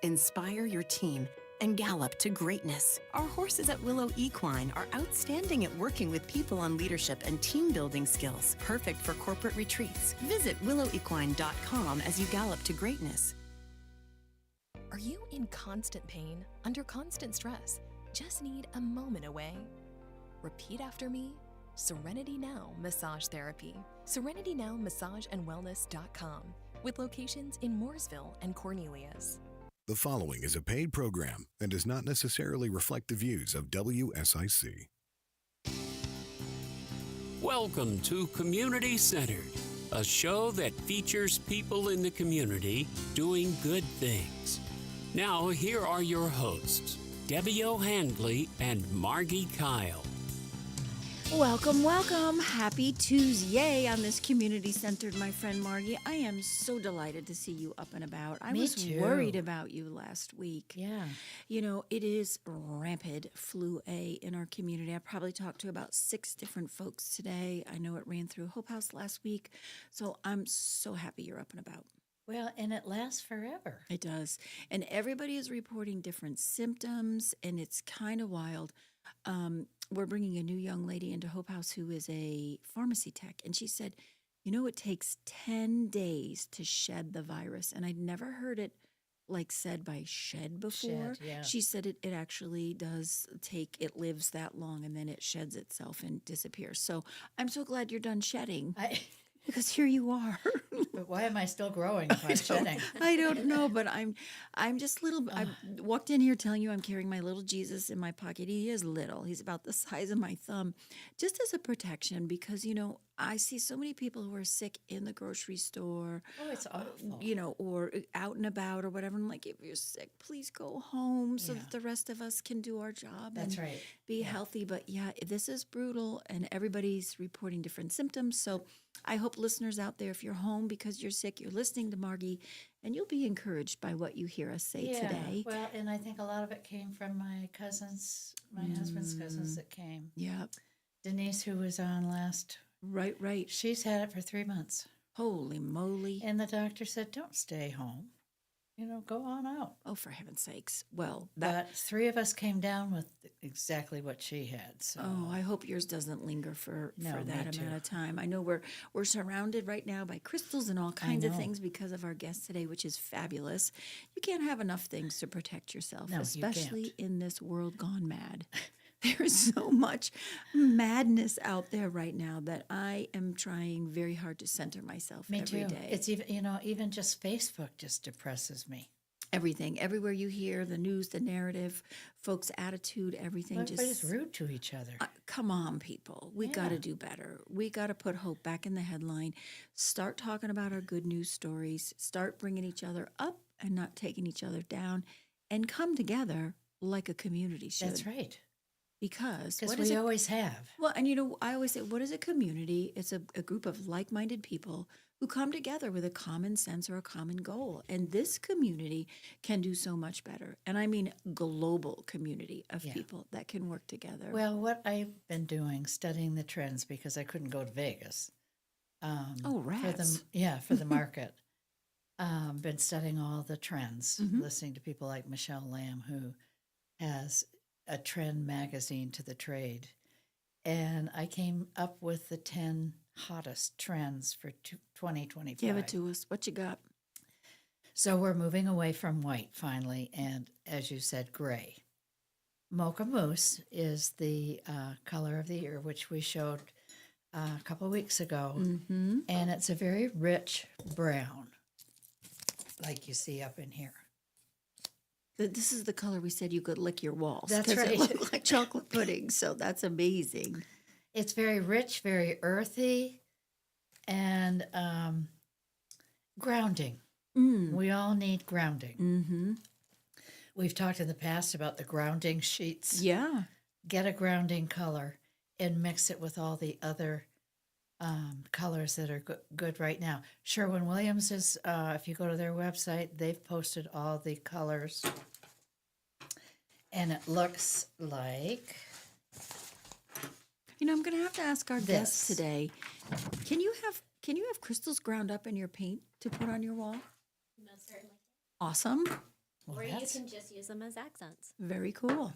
Inspire your team and gallop to greatness. Our horses at Willow Equine are outstanding at working with people on leadership and team building skills, perfect for corporate retreats. Visit willowequine.com as you gallop to greatness. Are you in constant pain, under constant stress? Just need a moment away? Repeat after me. Serenity Now Massage Therapy. SerenityNowMassageAndWellness.com, with locations in Mooresville and Cornelius. The following is a paid program and does not necessarily reflect the views of WSIC. Welcome to Community Centered, a show that features people in the community doing good things. Now, here are your hosts, Debbie O'Handley and Margi Kyle. Welcome, welcome. Happy Tuesday on this community-centered, my friend Margie. I am so delighted to see you up and about. I was worried about you last week. Yeah. You know, it is rampant flu A in our community. I probably talked to about 6 different folks today. I know it ran through Hope House last week, so I'm so happy you're up and about. Well, and it lasts forever. It does. And everybody is reporting different symptoms, and it's kind of wild. We're bringing a new young lady into Hope House who is a pharmacy tech, and she said, you know, it takes 10 days to shed the virus, and I'd never heard it like said by shed before. Yeah. She said it actually does take, it lives that long, and then it sheds itself and disappears. So I'm so glad you're done shedding. Because here you are. But why am I still growing if I'm shedding? I don't know, but I'm just little. I walked in here telling you I'm carrying my little Jesus in my pocket. He is little. He's about the size of my thumb, just as a protection because, you know, I see so many people who are sick in the grocery store. Oh, it's awful. You know, or out and about or whatever. I'm like, if you're sick, please go home so that the rest of us can do our job That's and right. be healthy. But yeah, this is brutal and everybody's reporting different symptoms. So I hope listeners out there, if you're home because you're sick, you're listening to Margie and you'll be encouraged by what you hear us say today. Well, and I think a lot of it came from my cousins, my husband's cousins that came. Yeah. Denise, who was on last. Right. She's had it for 3 months. Holy moly. And the doctor said, don't stay home. You know, go on out. Oh, for heaven's sakes. Well, But 3 of us came down with exactly what she had. So. Oh, I hope yours doesn't linger for that amount too. of time. I know we're surrounded right now by crystals and all kinds of things because of our guest today, which is fabulous. You can't have enough things to protect yourself, especially in this world gone mad. There is so much madness out there right now that I am trying very hard to center myself every day. It's even just Facebook just depresses me. Everything, everywhere you hear the news, the narrative, folks' attitude, everything. Everybody's rude to each other. Come on, people. We got to do better. We got to put hope back in the headline. Start talking about our good news stories. Start bringing each other up and not taking each other down, and come together like a community should. That's right. Because we always have. Well, and you know, I always say, what is a community? It's a group of like-minded people who come together with a common sense or a common goal. And this community can do so much better. And I mean global community of people that can work together. Well, what I've been doing, studying the trends, because I couldn't go to Vegas. Rats. For the market. Been studying all the trends, listening to people like Michelle Lamb, who has a trend magazine to the trade. And I came up with the 10 hottest trends for 2025. Give it to us. What you got? So we're moving away from white finally, and as you said, gray. Mocha Mousse is the color of the year, which we showed a couple of weeks ago. Mm-hmm. And it's a very rich brown, like you see up in here. This is the color we said you could lick your walls. That's right. It looked like chocolate pudding, so that's amazing. It's very rich, very earthy, and grounding. We all need grounding. Mm-hmm. We've talked in the past about the grounding sheets. Yeah. Get a grounding color and mix it with all the other colors that are good right now. Sherwin-Williams is, if you go to their website, they've posted all the colors. And it looks like... You know, I'm going to have to ask our guests today, can you have crystals ground up in your paint to put on your wall? Most certainly. Awesome. Well, or you can just use them as accents. Very cool.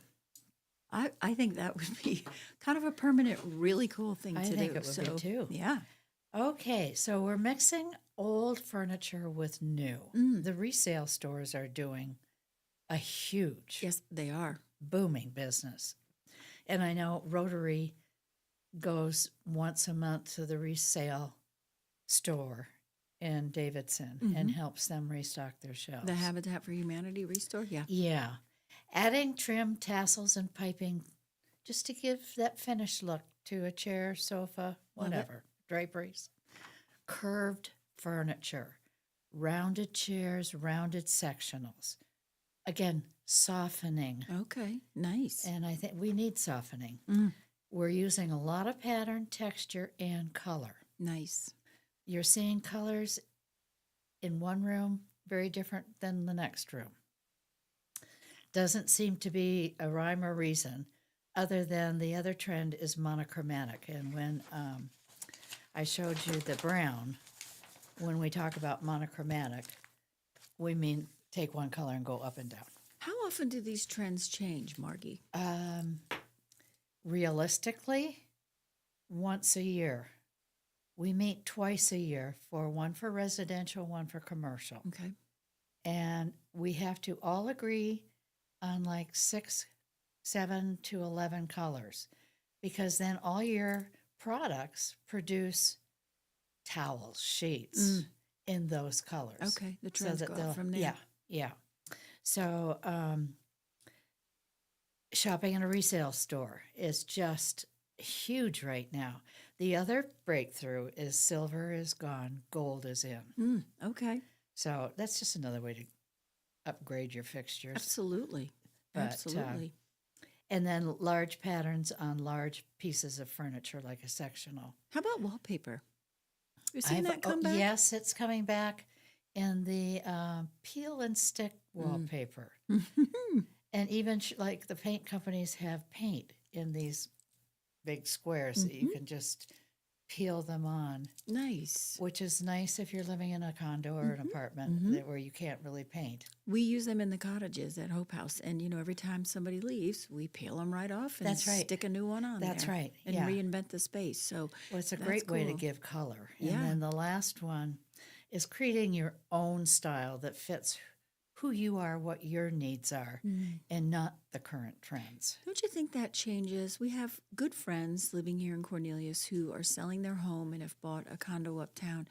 I think that would be kind of a permanent, really cool thing to do. I think it would be too. Yeah. Okay, so we're mixing old furniture with new. The resale stores are doing a huge, Yes, they are. booming business. And I know Rotary goes once a month to the resale store in Davidson and helps them restock their shelves. The Habitat for Humanity Restore, yeah. Yeah. Adding trim, tassels, and piping just to give that finished look to a chair, sofa, Love it. whatever, draperies. Curved furniture, rounded chairs, rounded sectionals. Again, softening. Okay, nice. And I think we need softening. We're using a lot of pattern, texture, and color. Nice. You're seeing colors in one room very different than the next room. Doesn't seem to be a rhyme or reason other than the other trend is monochromatic. And when I showed you the brown, when we talk about monochromatic, we mean take one color and go up and down. How often do these trends change, Margie? Realistically, once a year. We meet twice a year, one for residential, one for commercial. Okay. And we have to all agree on like 6, 7 to 11 colors, because then all your products produce towels, sheets in those colors. Okay, the trends go up from there. Yeah, yeah. So shopping in a resale store is just huge right now. The other breakthrough is silver is gone, gold is in. Okay. So that's just another way to upgrade your fixtures. Absolutely. But, Absolutely. And then large patterns on large pieces of furniture like a sectional. How about wallpaper? You seen that come back? Yes, it's coming back in the peel and stick wallpaper. And even like the paint companies have paint in these big squares that you can just peel them on. Nice. Which is nice if you're living in a condo or an apartment where you can't really paint. We use them in the cottages at Hope House. And, you know, every time somebody leaves, we peel them right off and That's right. stick a new one on That's there. right, And yeah. reinvent the space. So Well, it's a that's great way to cool. give color. Yeah. And then the last one is creating your own style that fits who you are, what your needs are, and not the current trends. Don't you think that changes? We have good friends living here in Cornelius who are selling their home and have bought a condo uptown.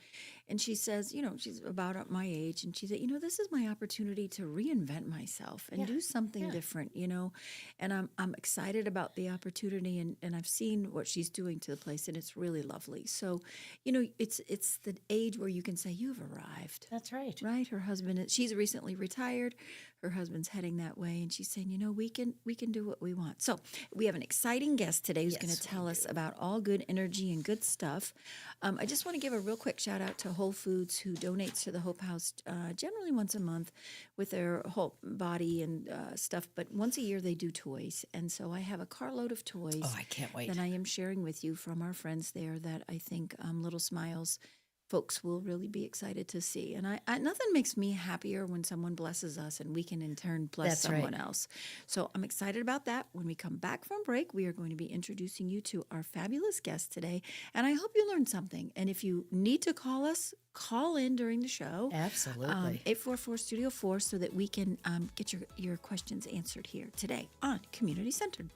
And she says, you know, she's about up my age, and she said, you know, this is my opportunity to reinvent myself and do something different, you know. And I'm excited about the opportunity, and I've seen what she's doing to the place, and it's really lovely. So, you know, it's the age where you can say you've arrived. That's right. Right? Her husband, she's recently retired. Her husband's heading that way, and she's saying, you know, we can do what we want. So we have an exciting guest today who's going to tell us about all good energy and good stuff. I just want to give a real quick shout out to Whole Foods, who donates to the Hope House generally once a month with their whole body and stuff, but once a year they do toys. And so I have a carload of toys. Oh, I can't wait. That I am sharing with you from our friends there that I think Little Smiles folks will really be excited to see. And I nothing makes me happier when someone blesses us and we can in turn bless someone else. So I'm excited about that. When we come back from break, we are going to be introducing you to our fabulous guest today. And I hope you learned something. And if you need to call us, call in during the show. Absolutely. 844-STUDIO-4 so that we can get your questions answered here today on Community Centered.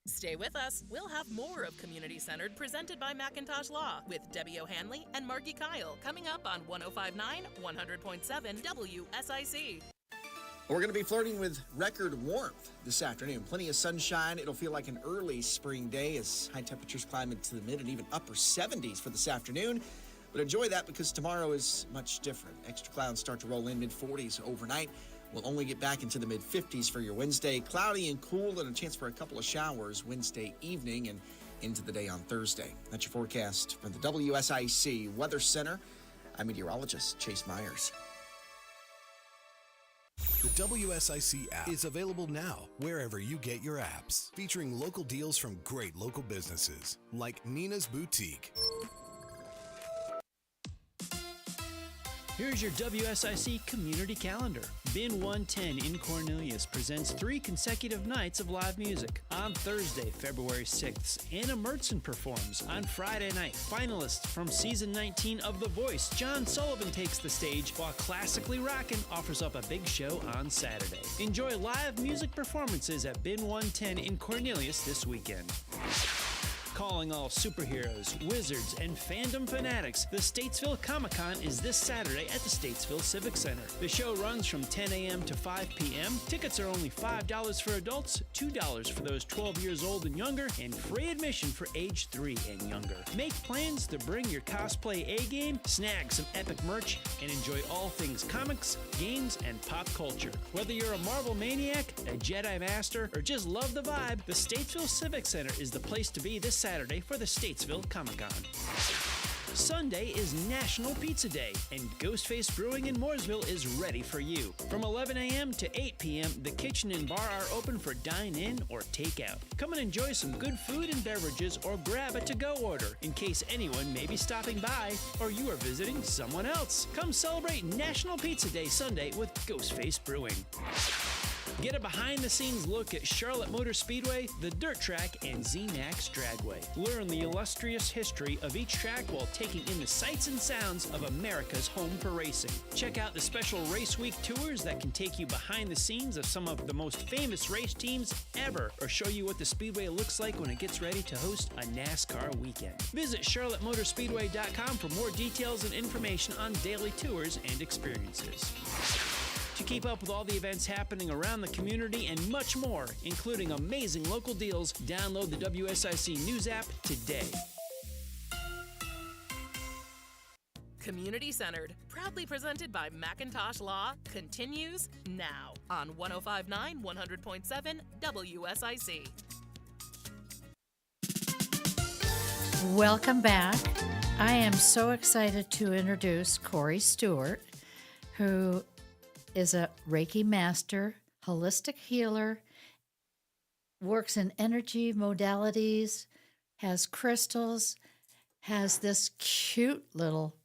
Stay with us. We'll have more of Community Centered presented by Macintosh Law with Debbie O'Hanley and Margi Kyle coming up on 105.9, 100.7 WSIC. We're going to be flirting with record warmth this afternoon. Plenty of sunshine. It'll feel like an early spring day as high temperatures climb into the mid and even upper 70s for this afternoon. But enjoy that because tomorrow is much different. Extra clouds start to roll in mid-40s overnight. We'll only get back into the mid-50s for your Wednesday. Cloudy and cool and a chance for a couple of showers Wednesday evening and into the day on Thursday. That's your forecast from the WSIC Weather Center. I'm meteorologist Chase Myers. The WSIC app is available now wherever you get your apps, featuring local deals from great local businesses like Nina's Boutique. Here's your WSIC community calendar. Bin 110 in Cornelius presents 3 consecutive nights of live music. On Thursday, February 6th, Anna Mertson performs. On Friday night, finalists from season 19 of The Voice, John Sullivan takes the stage, while Classically Rockin' offers up a big show on Saturday. Enjoy live music performances at Bin 110 in Cornelius this weekend. Calling all superheroes, wizards, and fandom fanatics, the Statesville Comic-Con is this Saturday at the Statesville Civic Center. The show runs from 10 a.m. to 5 p.m. Tickets are only $5 for adults, $2 for those 12 years old and younger, and free admission for age 3 and younger. Make plans to bring your cosplay A-game, snag some epic merch, and enjoy all things comics, games, and pop culture. Whether you're a Marvel maniac, a Jedi master, or just love the vibe, the Statesville Civic Center is the place to be this Saturday for the Statesville Comic-Con. Sunday is National Pizza Day, and Ghostface Brewing in Mooresville is ready for you. From 11 a.m. to 8 p.m., the kitchen and bar are open for dine-in or take-out. Come and enjoy some good food and beverages or grab a to-go order in case anyone may be stopping by or you are visiting someone else. Come celebrate National Pizza Day Sunday with Ghostface Brewing. Get a behind-the-scenes look at Charlotte Motor Speedway, the Dirt Track, and ZMAX Dragway. Learn the illustrious history of each track while taking in the sights and sounds of America's home for racing. Check out the special Race Week tours that can take you behind the scenes of some of the most famous race teams ever, or show you what the Speedway looks like when it gets ready to host a NASCAR weekend. Visit charlottemotorspeedway.com for more details and information on daily tours and experiences. To keep up with all the events happening around the community and much more, including amazing local deals, download the WSIC News app today. Community Centered, proudly presented by Macintosh Law, continues now on 105.9, 100.7 WSIC. Welcome back. I am so excited to introduce Cori Stuart, who is a Reiki master, holistic healer, works in energy modalities, has crystals, has this cute little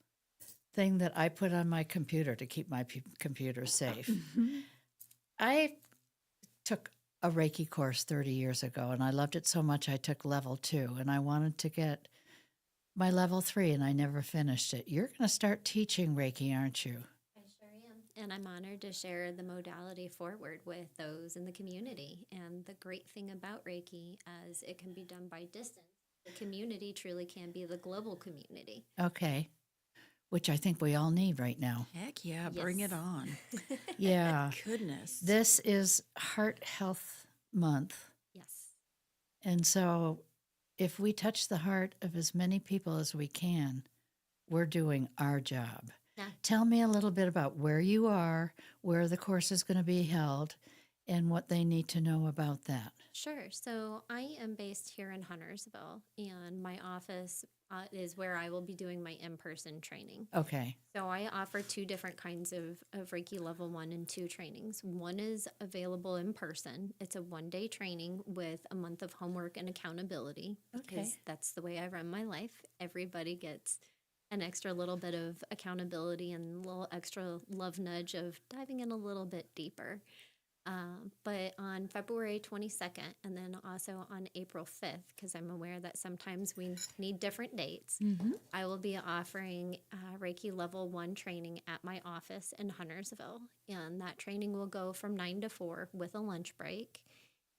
thing that I put on my computer to keep my computer safe. Mm-hmm. I took a Reiki course 30 years ago, and I loved it so much I took level 2, and I wanted to get my level 3, and I never finished it. You're going to start teaching Reiki, aren't you? And I'm honored to share the modality forward with those in the community. And the great thing about Reiki, as it can be done by distance, the community truly can be the global community. Okay. Which I think we all need right now. Heck yeah, bring it on. Yeah. Goodness. This is Heart Health Month. Yes. And so if we touch the heart of as many people as we can, we're doing our job. Yeah. Tell me a little bit about where you are, where the course is going to be held, and what they need to know about that. Sure. So I am based here in Huntersville, and my office is where I will be doing my in-person training. Okay. So I offer 2 different kinds of Reiki level 1 and 2 trainings. One is available in person. It's a 1-day training with a month of homework and accountability. Okay. Because that's the way I run my life. Everybody gets an extra little bit of accountability and a little extra love nudge of diving in a little bit deeper. But on February 22nd and then also on April 5th, because I'm aware that sometimes we need different dates, I will be offering Reiki Level 1 training at my office in Huntersville. And that training will go from 9 to 4 with a lunch break.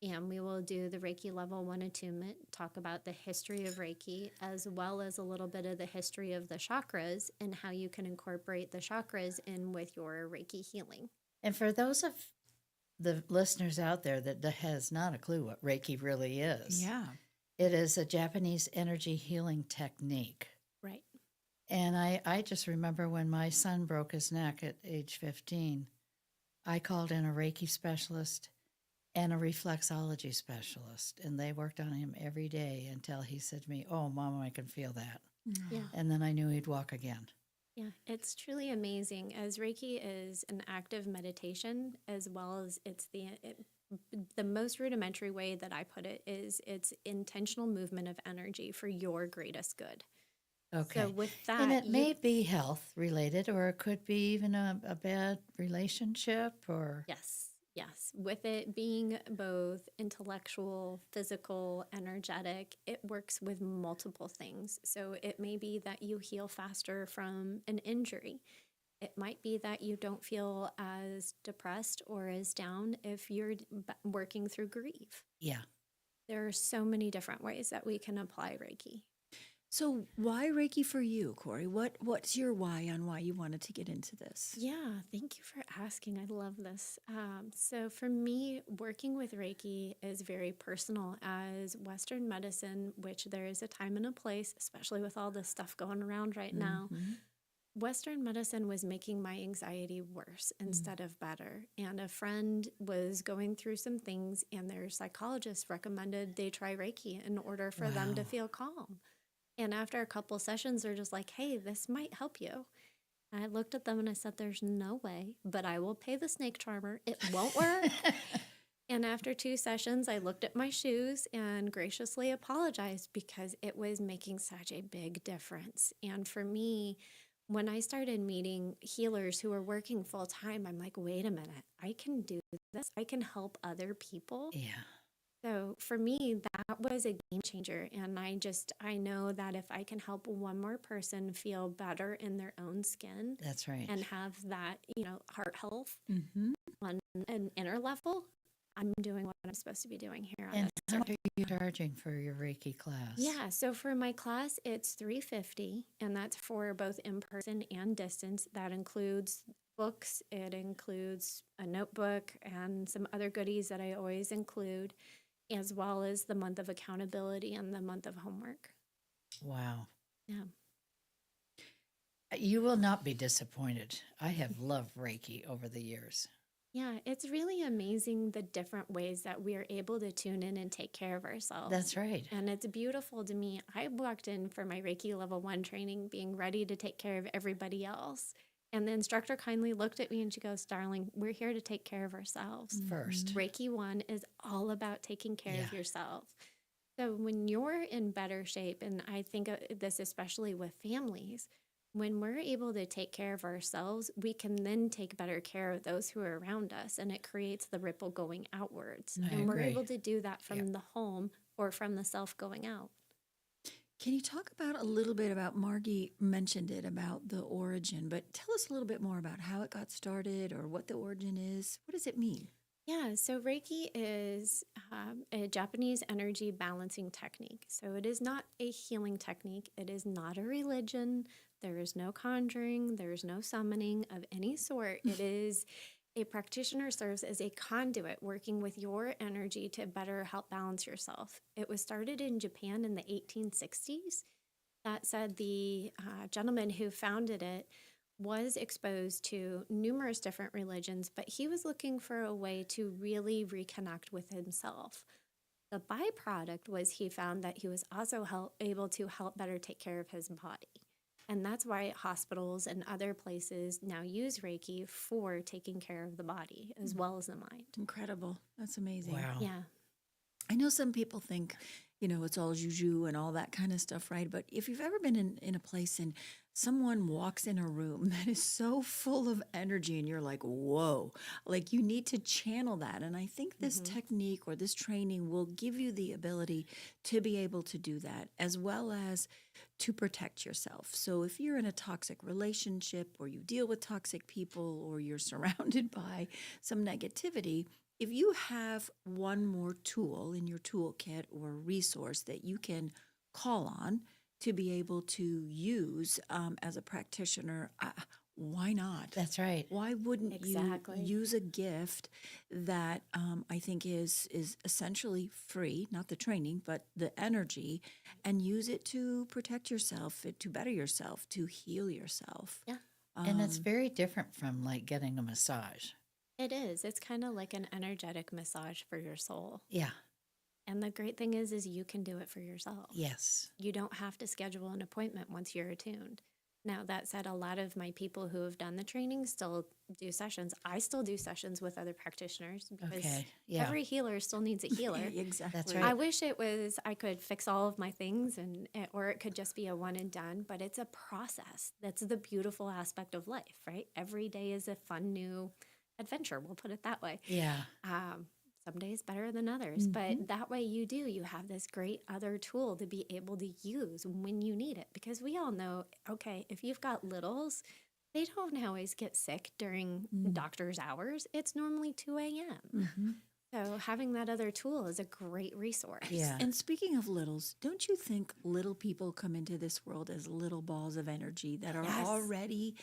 And we will do the Reiki Level 1 attunement, talk about the history of Reiki, as well as a little bit of the history of the chakras and how you can incorporate the chakras in with your Reiki healing. And for those of the listeners out there that has not a clue what Reiki really is, it is a Japanese energy healing technique. Right. And I just remember when my son broke his neck at age 15, I called in a Reiki specialist and a reflexology specialist, and they worked on him every day until he said to me, "Oh, Mama, I can feel that." Yeah. And then I knew he'd walk again. Yeah, it's truly amazing as Reiki is an active meditation as well as the most rudimentary way that I put it is it's intentional movement of energy for your greatest good. Okay. So with And that, it may be health related, or it could be even a bad relationship, or. yes, yes. With it being both intellectual, physical, energetic, it works with multiple things. So it may be that you heal faster from an injury. It might be that you don't feel as depressed or as down if you're working through grief. Yeah. There are so many different ways that we can apply Reiki. So why Reiki for you, Cori? What's your why on why you wanted to get into this? Yeah, thank you for asking. I love this. So for me, working with Reiki is very personal as Western medicine, which there is a time and a place, especially with all this stuff going around right now. Western medicine was making my anxiety worse instead of better. And a friend was going through some things, and their psychologist recommended they try Reiki in order for them to feel calm. And after a couple sessions, they're just like, hey, this might help you. And I looked at them and I said, there's no way, but I will pay the snake charmer. It won't work. And after 2 sessions, I looked at my shoes and graciously apologized because it was making such a big difference. And for me, when I started meeting healers who were working full time, I'm like, wait a minute, I can do this. I can help other people. Yeah. So for me, that was a game changer. And I know that if I can help one more person feel better in their own skin. That's right. And have that, heart health on an inner level, I'm doing what I'm supposed to be doing here. And how much are you charging for your Reiki class? Yeah, so for my class, it's $350, and that's for both in-person and distance. That includes books, it includes a notebook, and some other goodies that I always include, as well as the month of accountability and the month of homework. Wow. Yeah. You will not be disappointed. I have loved Reiki over the years. Yeah, it's really amazing the different ways that we are able to tune in and take care of ourselves. That's right. And it's beautiful to me. I walked in for my Reiki level 1 training being ready to take care of everybody else. And the instructor kindly looked at me and she goes, darling, we're here to take care of ourselves. First. Reiki 1 is all about taking care of yourself. So when you're in better shape, and I think of this especially with families, when we're able to take care of ourselves, we can then take better care of those who are around us, and it creates the ripple going outwards. And we're able to do that from the home or from the self going out. Can you talk about a little bit about, Margi mentioned it about the origin, but tell us a little bit more about how it got started or what the origin is. What does it mean? Yeah, so Reiki is a Japanese energy balancing technique. So it is not a healing technique. It is not a religion. There is no conjuring. There is no summoning of any sort. It is a practitioner serves as a conduit working with your energy to better help balance yourself. It was started in Japan in the 1860s. That said, the gentleman who founded it was exposed to numerous different religions, but he was looking for a way to really reconnect with himself. The byproduct was he found that he was also able to help better take care of his body. And that's why hospitals and other places now use Reiki for taking care of the body as well as the mind. Incredible. That's amazing. Wow. Yeah. I know some people think, it's all juju and all that kind of stuff, right? But if you've ever been in a place and someone walks in a room that is so full of energy and you're like, whoa, like you need to channel that. And I think this technique or this training will give you the ability to be able to do that, as well as to protect yourself. So if you're in a toxic relationship or you deal with toxic people or you're surrounded by some negativity, if you have one more tool in your toolkit or resource that you can call on to be able to use as a practitioner, why not? That's right. Why wouldn't Exactly. you use a gift that I think is essentially free, not the training, but the energy, and use it to protect yourself, to better yourself, to heal yourself? Yeah. And it's very different from like getting a massage. It is. It's kind of like an energetic massage for your soul. Yeah. And the great thing is you can do it for yourself. Yes. You don't have to schedule an appointment once you're attuned. Now, that said, a lot of my people who have done the training still do sessions. I still do sessions with other practitioners because every healer still needs a healer. Exactly. That's right. I wish it was, I could fix all of my things or it could just be a one and done, but it's a process. That's the beautiful aspect of life, right? Every day is a fun new adventure. We'll put it that way. Yeah. Some days better than others, but that way you have this great other tool to be able to use when you need it. Because we all know, okay, if you've got littles, they don't always get sick during doctor's hours. It's normally 2 a.m. So having that other tool is a great resource. Yeah. And speaking of littles, don't you think little people come into this world as little balls of energy that are already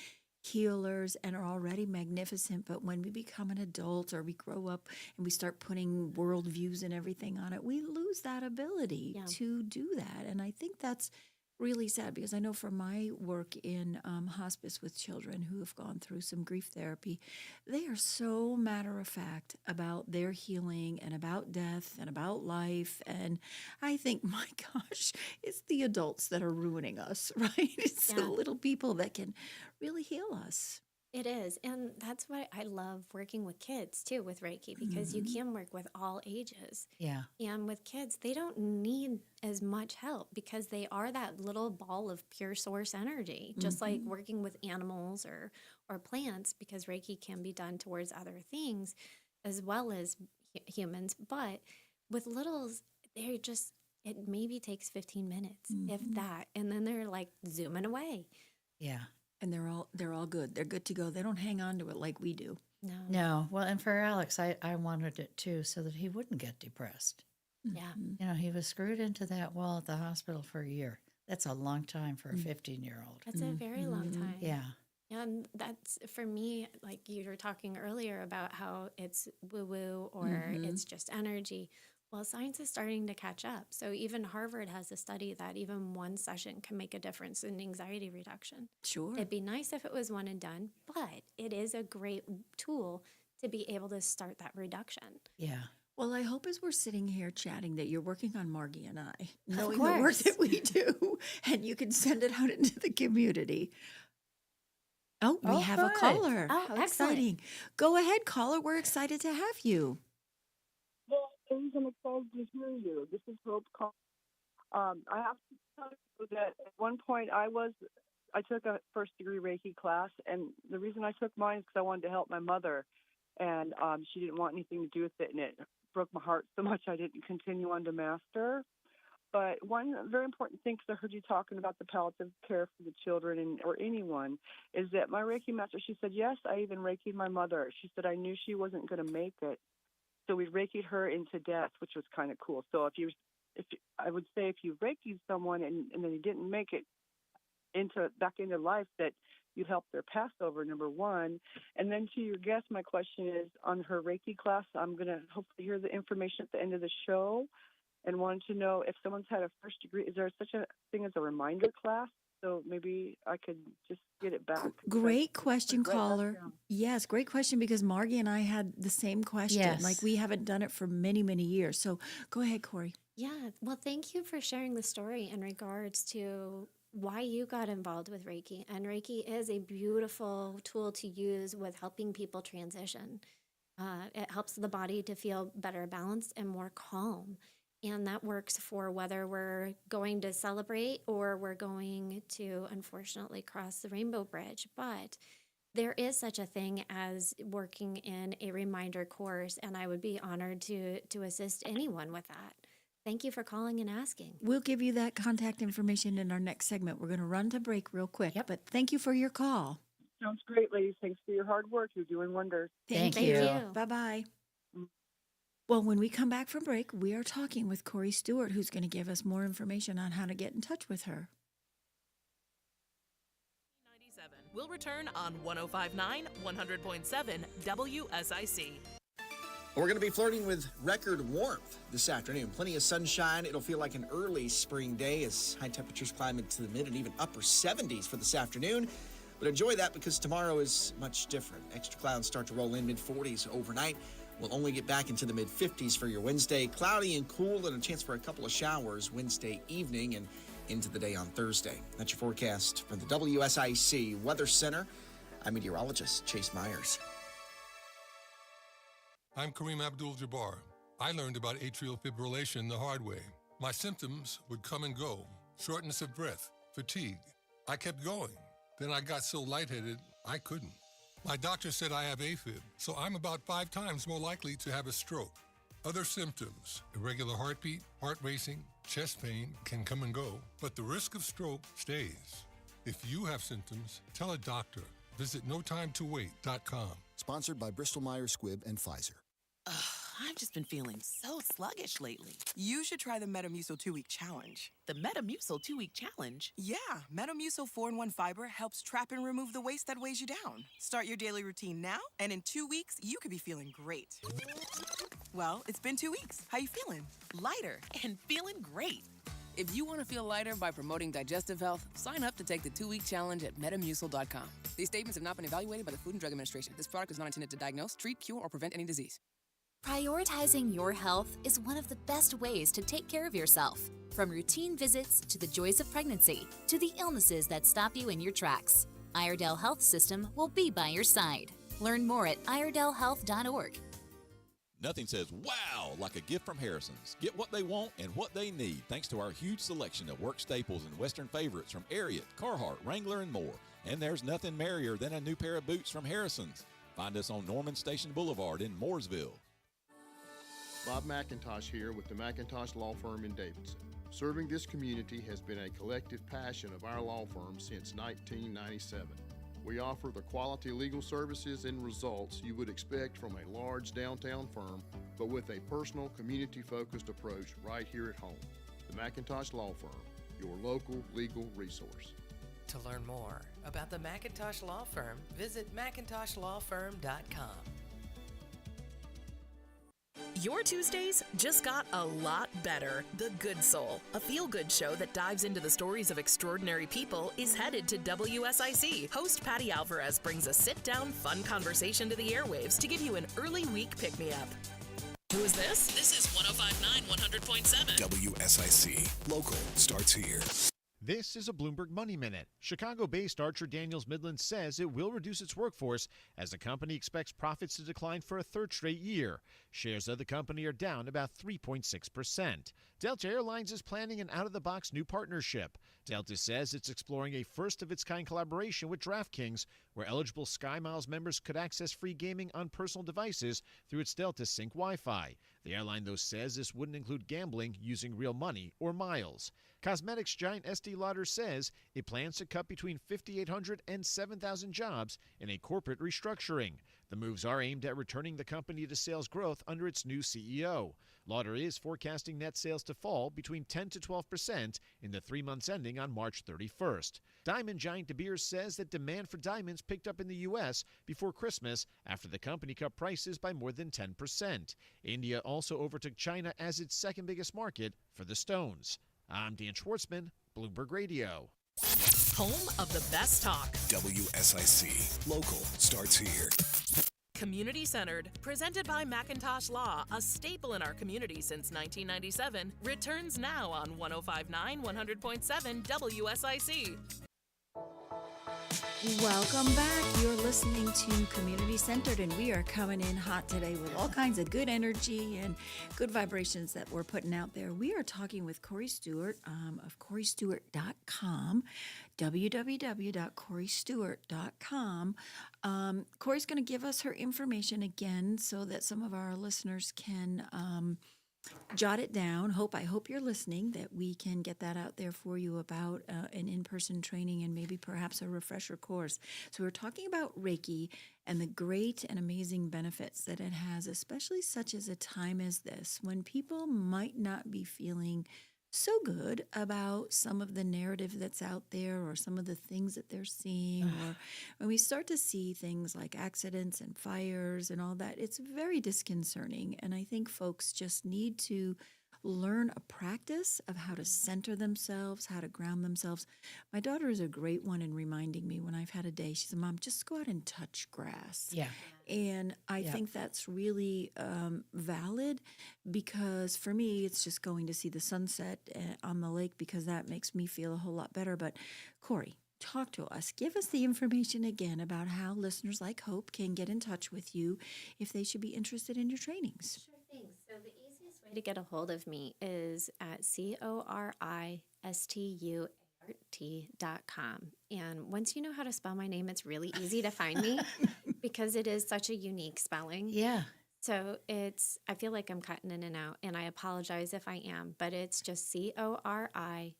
healers and are already magnificent, but when we become an adult or we grow up and we start putting worldviews and everything on it, we lose that ability to do that. And I think that's really sad because I know from my work in hospice with children who have gone through some grief therapy, they are so matter of fact about their healing and about death and about life. And I think, my gosh, it's the adults that are ruining us, right? It's the little people that can really heal us. It is. And that's why I love working with kids too with Reiki, because you can work with all ages. Yeah. And with kids, they don't need as much help because they are that little ball of pure source energy, just like working with animals or plants, because Reiki can be done towards other things as well as humans. But with littles, they're just, it maybe takes 15 minutes, if that. And then they're like zooming away. Yeah. And they're all good. They're good to go. They don't hang on to it like we do. No. Well, and for Alex, I wanted it too so that he wouldn't get depressed. Yeah. You know, he was screwed into that wall at the hospital for a year. That's a long time for a 15-year-old. That's a very long time. Yeah. And that's, for me, like you were talking earlier about how it's woo-woo or it's just energy. Well, science is starting to catch up. So even Harvard has a study that even one session can make a difference in anxiety reduction. Sure. It'd be nice if it was one and done, but it is a great tool to be able to start that reduction. Yeah. Well, I hope as we're sitting here chatting that you're working on Margi and I, knowing the work that we do, and you can send it out into the community. Oh, we have a caller. Oh, How excellent. exciting. Go ahead, caller. We're excited to have you. Well, I'm excited to hear you. This is Hope. I have to tell you that at one point I took a first-degree Reiki class, and the reason I took mine is because I wanted to help my mother, and she didn't want anything to do with it, and it broke my heart so much I didn't continue on to master. But one very important thing, because I heard you talking about the palliative care for the children or anyone, is that my Reiki master, she said, yes, I even Reiki'd my mother. She said, I knew she wasn't going to make it. So we Reiki'd her into death, which was kind of cool. So I would say if you Reiki'd someone and then you didn't make it back into life, that you help their Passover, number one. And then to your guest, my question is on her Reiki class. I'm going to hopefully hear the information at the end of the show, and wanted to know if someone's had a first degree, is there such a thing as a reminder class? So maybe I could just get it back. Great question, caller. Yes, great question, because Margi and I had the same question. Yes. Like, we haven't done it for many, many years. So go ahead, Cori. Yeah, well, thank you for sharing the story in regards to why you got involved with Reiki. And Reiki is a beautiful tool to use with helping people transition. It helps the body to feel better balanced and more calm. And that works for whether we're going to celebrate or we're going to, unfortunately, cross the rainbow bridge. But there is such a thing as working in a reminder course, and I would be honored to assist anyone with that. Thank you for calling and asking. We'll give you that contact information in our next segment. We're going to run to break real quick, but thank you for your call. Sounds great, ladies. Thanks for your hard work. You're doing wonders. Thank you. Bye-bye. Well, when we come back from break, we are talking with Cori Stuart, who's going to give us more information on how to get in touch with her. 97. We'll return on 105.9, 100.7 WSIC. We're going to be flirting with record warmth this afternoon. Plenty of sunshine. It'll feel like an early spring day as high temperatures climb into the mid and even upper 70s for this afternoon. But enjoy that, because tomorrow is much different. Extra clouds start to roll in mid-40s overnight. We'll only get back into the mid-50s for your Wednesday. Cloudy and cool, and a chance for a couple of showers Wednesday evening. And into the day on Thursday. That's your forecast from the WSIC Weather Center. I'm meteorologist Chase Myers. I'm Kareem Abdul-Jabbar. I learned about atrial fibrillation the hard way. My symptoms would come and go. Shortness of breath, fatigue. I kept going. Then I got so lightheaded, I couldn't. My doctor said I have AFib, so I'm about 5 times more likely to have a stroke. Other symptoms, irregular heartbeat, heart racing, chest pain can come and go, but the risk of stroke stays. If you have symptoms, tell a doctor. Visit notimetowait.com. Sponsored by Bristol-Myers Squibb and Pfizer. I've just been feeling so sluggish lately. You should try the Metamucil 2-Week Challenge. The Metamucil 2-Week Challenge? Yeah, Metamucil 4-in-1 Fiber helps trap and remove the waste that weighs you down. Start your daily routine now, and in 2 weeks, you could be feeling great. Well, it's been 2 weeks. How you feeling? Lighter and feeling great. If you want to feel lighter by promoting digestive health, sign up to take the 2-week challenge at Metamucil.com. These statements have not been evaluated by the Food and Drug Administration. This product is not intended to diagnose, treat, cure, or prevent any disease. Prioritizing your health is one of the best ways to take care of yourself. From routine visits to the joys of pregnancy to the illnesses that stop you in your tracks, Iredell Health System will be by your side. Learn more at iredellhealth.org. Nothing says wow like a gift from Harrison's. Get what they want and what they need thanks to our huge selection of work staples and Western favorites from Ariat, Carhartt, Wrangler, and more. And there's nothing merrier than a new pair of boots from Harrison's. Find us on Norman Station Boulevard in Mooresville. Bob McIntosh here with the McIntosh Law Firm in Davidson. Serving this community has been a collective passion of our law firm since 1997. We offer the quality legal services and results you would expect from a large downtown firm, but with a personal, community-focused approach right here at home. The McIntosh Law Firm, your local legal resource. To learn more about the McIntosh Law Firm, visit McIntoshLawFirm.com. Your Tuesdays just got a lot better. The Good Soul, a feel-good show that dives into the stories of extraordinary people, is headed to WSIC. Host Patty Alvarez brings a sit-down, fun conversation to the airwaves to give you an early week pick-me-up. Who is this? This is 105.9 100.7. WSIC. Local starts here. This is a Bloomberg Money Minute. Chicago-based Archer Daniels Midland says it will reduce its workforce as the company expects profits to decline for a third straight year. Shares of the company are down about 3.6%. Delta Airlines is planning an out-of-the-box new partnership. Delta says it's exploring a first-of-its-kind collaboration with DraftKings, where eligible SkyMiles members could access free gaming on personal devices through its Delta Sync Wi-Fi. The airline, though, says this wouldn't include gambling using real money or miles. Cosmetics giant Estee Lauder says it plans to cut between 5,800 and 7,000 jobs in a corporate restructuring. The moves are aimed at returning the company to sales growth under its new CEO. Lauder is forecasting net sales to fall between 10 to 12% in the 3 months ending on March 31st. Diamond giant De Beers says that demand for diamonds picked up in the U.S. before Christmas after the company cut prices by more than 10%. India also overtook China as its second biggest market for the stones. I'm Dan Schwartzman, Bloomberg Radio. Home of the best talk. WSIC. Local starts here. Community-centered, presented by McIntosh Law, a staple in our community since 1997, returns now on 105.9 100.7 WSIC. Welcome back. You're listening to Community Centered, and we are coming in hot today with all kinds of good energy and good vibrations that we're putting out there. We are talking with Cori Stuart of CoriStuart.com, www.CoriStuart.com. Cori's going to give us her information again so that some of our listeners can jot it down. I hope you're listening, that we can get that out there for you about an in-person training and maybe perhaps a refresher course. So we're talking about Reiki and the great and amazing benefits that it has, especially such as a time as this, when people might not be feeling so good about some of the narrative that's out there or some of the things that they're seeing. Or when we start to see things like accidents and fires and all that, it's very disconcerting. And I think folks just need to learn a practice of how to center themselves, how to ground themselves. My daughter is a great one in reminding me when I've had a day. She said, Mom, just go out and touch grass. Yeah. And I think that's really valid, because for me, it's just going to see the sunset on the lake, because that makes me feel a whole lot better. But Cori, talk to us. Give us the information again about how listeners like Hope can get in touch with you if they should be interested in your trainings. Sure thing. So the easiest way to get a hold of me is at CoriStuart.com. And once you know how to spell my name, it's really easy to find me because it is such a unique spelling. Yeah. So I feel like I'm cutting in and out, and I apologize if I am, but it's just CoriStuart,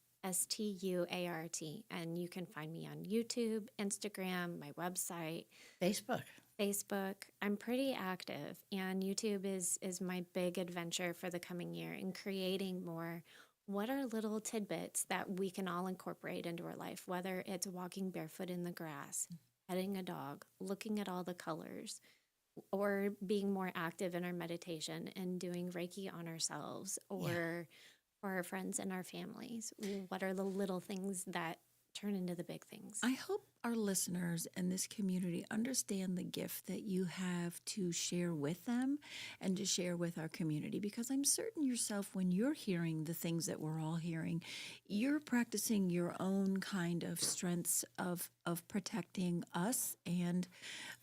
and you can find me on YouTube, Instagram, my website, Facebook. I'm pretty active, and YouTube is my big adventure for the coming year in creating more. What are little tidbits that we can all incorporate into our life, whether it's walking barefoot in the grass, petting a dog, looking at all the colors, or being more active in our meditation and doing Reiki on ourselves, or for our friends and our families. What are the little things that turn into the big things? I hope our listeners and this community understand the gift that you have to share with them and to share with our community, because I'm certain yourself, when you're hearing the things that we're all hearing, you're practicing your own kind of strengths of protecting us and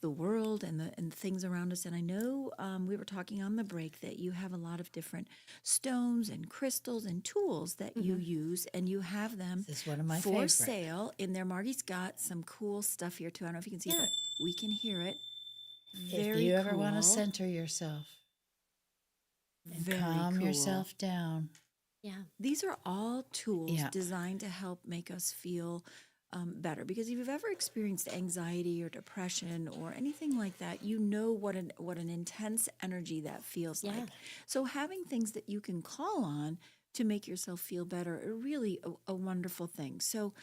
the world and the things around us. And I know we were talking on the break that you have a lot of different stones and crystals and tools that you use, and you have them This is one of my for favorite. sale in there. Margie's got some cool stuff here too. I don't know if you can see it, but we can hear it. If you ever want to center yourself and calm yourself down. Yeah. These are all tools designed to help make us feel better. Because if you've ever experienced anxiety or depression or anything like that, you know what an intense energy that feels like. So having things that you can call on to make yourself feel better are really a wonderful thing. So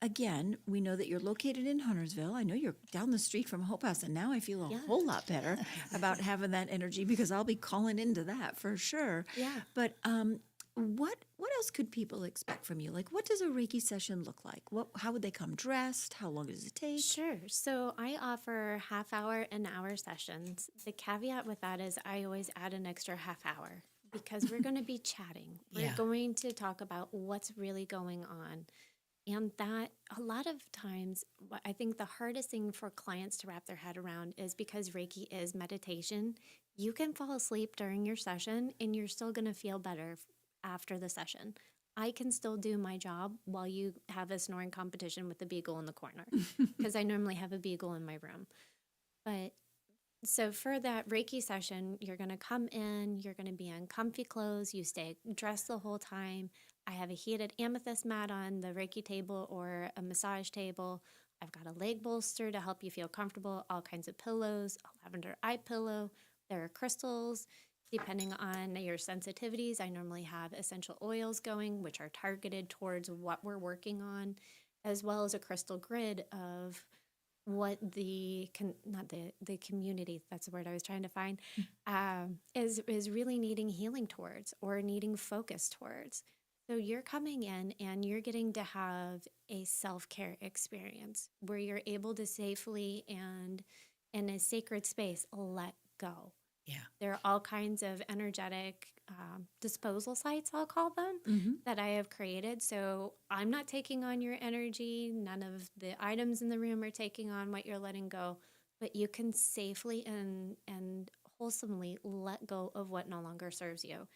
again, we know that you're located in Huntersville. I know you're down the street from Hope House, and now I feel a whole lot better about having that energy, because I'll be calling into that for sure. Yeah. But what else could people expect from you? Like, what does a Reiki session look like? How would they come dressed? How long does it take? Sure. So I offer half-hour and hour sessions. The caveat with that is I always add an extra half hour, because we're going to be chatting. We're going to talk about what's really going on. And that, a lot of times, I think the hardest thing for clients to wrap their head around is, because Reiki is meditation, you can fall asleep during your session and you're still going to feel better after the session. I can still do my job while you have a snoring competition with the beagle in the corner, because I normally have a beagle in my room. But so for that Reiki session, you're going to come in, you're going to be in comfy clothes, you stay dressed the whole time. I have a heated amethyst mat on the Reiki table or a massage table. I've got a leg bolster to help you feel comfortable, all kinds of pillows, a lavender eye pillow. There are crystals. Depending on your sensitivities, I normally have essential oils going, which are targeted towards what we're working on, as well as a crystal grid of what the community, that's the word I was trying to find, is really needing healing towards or needing focus towards. So you're coming in and you're getting to have a self-care experience where you're able to safely and in a sacred space let go. Yeah. There are all kinds of energetic disposal sites, I'll call them, that I have created. So I'm not taking on your energy. None of the items in the room are taking on what you're letting go. But you can safely and wholesomely let go of what no longer serves you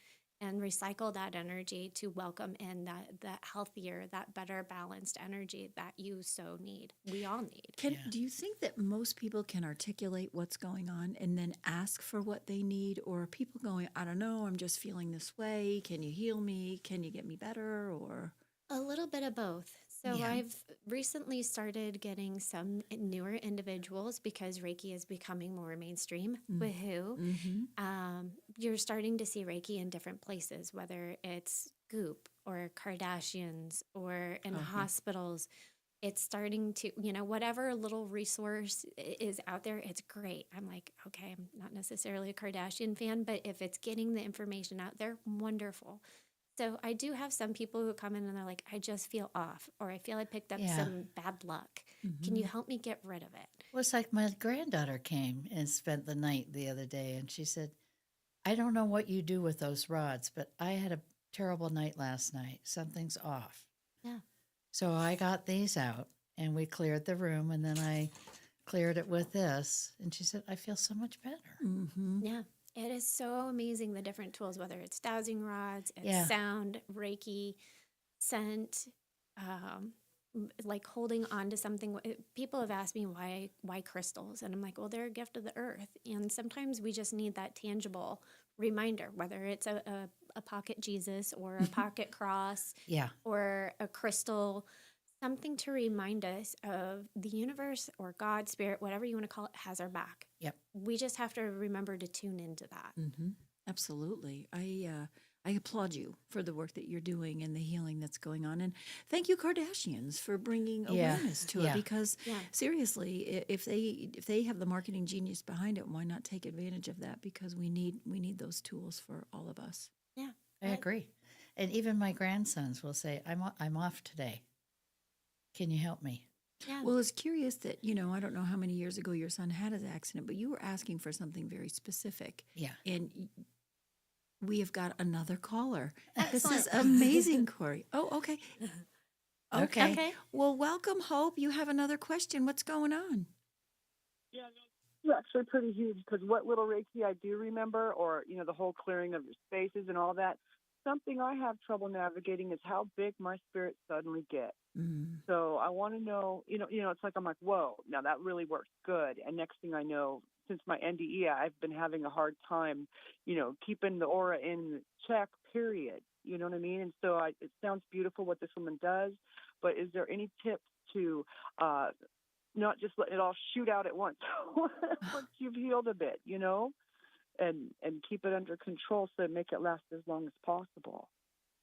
and recycle that energy to welcome in that healthier, that better balanced energy that you so need. We all need. Do you think that most people can articulate what's going on and then ask for what they need? Or are people going, I don't know, I'm just feeling this way. Can you heal me? Can you get me better? Or a little bit of both. So I've recently started getting some newer individuals because Reiki is becoming more mainstream. Woohoo. You're starting to see Reiki in different places, whether it's Goop or Kardashians or in hospitals. it's starting to, whatever little resource is out there, it's great. I'm like, okay, I'm not necessarily a Kardashian fan, but if it's getting the information out there, wonderful. So I do have some people who come in and they're like, I just feel off, or I feel I picked up some bad luck. Can you help me get rid of it? Well, it's like my granddaughter came and spent the night the other day, and she said, I don't know what you do with those rods, but I had a terrible night last night. Something's off. Yeah. So I got these out, and we cleared the room, and then I cleared it with this. And she said, I feel so much better. Yeah. It is so amazing, the different tools, whether it's dowsing rods, it's sound, Reiki, scent, like holding on to something. People have asked me why crystals, and I'm like, well, they're a gift of the earth, and sometimes we just need that tangible reminder, whether it's a pocket Jesus or a pocket cross, or a crystal, something to remind us of the universe or God, spirit, whatever you want to call it, has our back. Yep. We just have to remember to tune into that. Absolutely. I applaud you for the work that you're doing and the healing that's going on. And thank you, Kardashians, for bringing awareness to it. Because seriously, if they have the marketing genius behind it, why not take advantage of that? Because we need those tools for all of us. Yeah, I agree. And even my grandsons will say, I'm off today. Can you help me? Yeah. Well, it's curious that, I don't know how many years ago your son had his accident, but you were asking for something very specific. Yeah. And we have got another caller. Excellent. This is amazing, Cori. Oh, okay. Okay. Okay. Well, welcome, Hope. You have another question. What's going on? Yeah, it's actually pretty huge because what little Reiki I do remember, or, the whole clearing of your spaces and all that, something I have trouble navigating is how big my spirits suddenly get. So I want to know, it's like I'm like, whoa, now that really works good. And next thing I know, since my NDE, I've been having a hard time, keeping the aura in check, period. You know what I mean? And so it sounds beautiful what this woman does, but is there any tips to not just let it all shoot out at once once you've healed a bit, and keep it under control so make it last as long as possible?